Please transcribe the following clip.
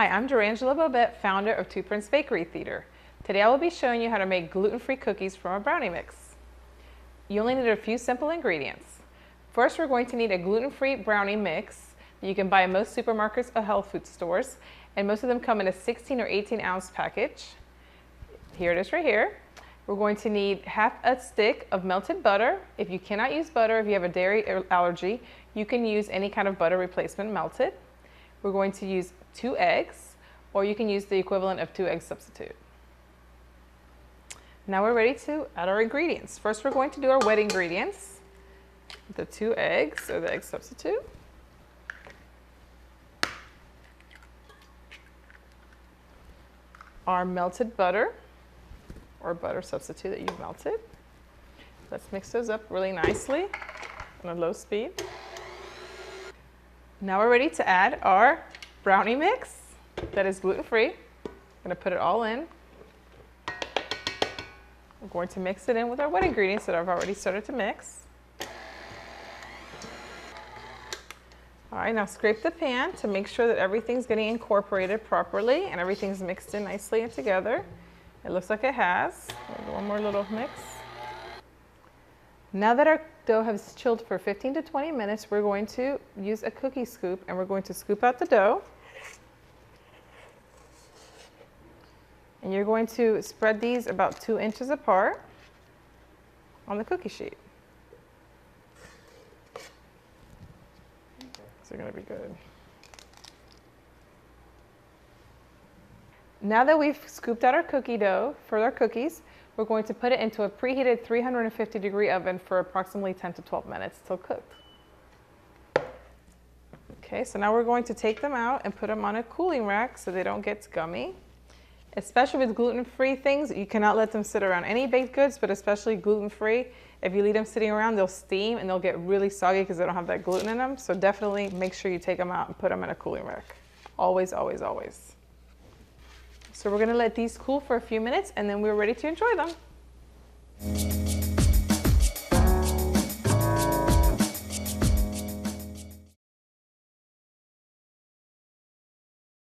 Hi, I'm Durangela Bobette, founder of Two Prince Bakery Theater. Today I will be showing you how to make gluten-free cookies from a brownie mix. You only need a few simple ingredients. First, we're going to need a gluten-free brownie mix that you can buy in most supermarkets or health food stores, and most of them come in a 16 or 18 ounce package. Here it is right here. We're going to need half a stick of melted butter. If you cannot use butter, if you have a dairy allergy, you can use any kind of butter replacement melted. We're going to use 2 eggs, or you can use the equivalent of 2 egg substitute. Now we're ready to add our ingredients. First, we're going to do our wet ingredients. The 2 eggs, or the egg substitute. Our melted butter, or butter substitute that you've melted. Let's mix those up really nicely on a low speed. Now we're ready to add our brownie mix that is gluten-free. I'm going to put it all in. We're going to mix it in with our wet ingredients that I've already started to mix. All right, now scrape the pan to make sure that everything's getting incorporated properly and everything's mixed in nicely and together. It looks like it has. One more little mix. Now that our dough has chilled for 15 to 20 minutes, we're going to use a cookie scoop and we're going to scoop out the dough. And you're going to spread these about 2 inches apart on the cookie sheet. These are going to be good. Now that we've scooped out our cookie dough for our cookies, we're going to put it into a preheated 350-degree oven for approximately 10 to 12 minutes till cooked. Okay, so now we're going to take them out and put them on a cooling rack so they don't get gummy. Especially with gluten-free things, you cannot let them sit around. Any baked goods, but especially gluten-free, if you leave them sitting around, they'll steam and they'll get really soggy because they don't have that gluten in them. So definitely make sure you take them out and put them in a cooling rack. Always, always, always. So we're going to let these cool for a few minutes and then we're ready to enjoy them.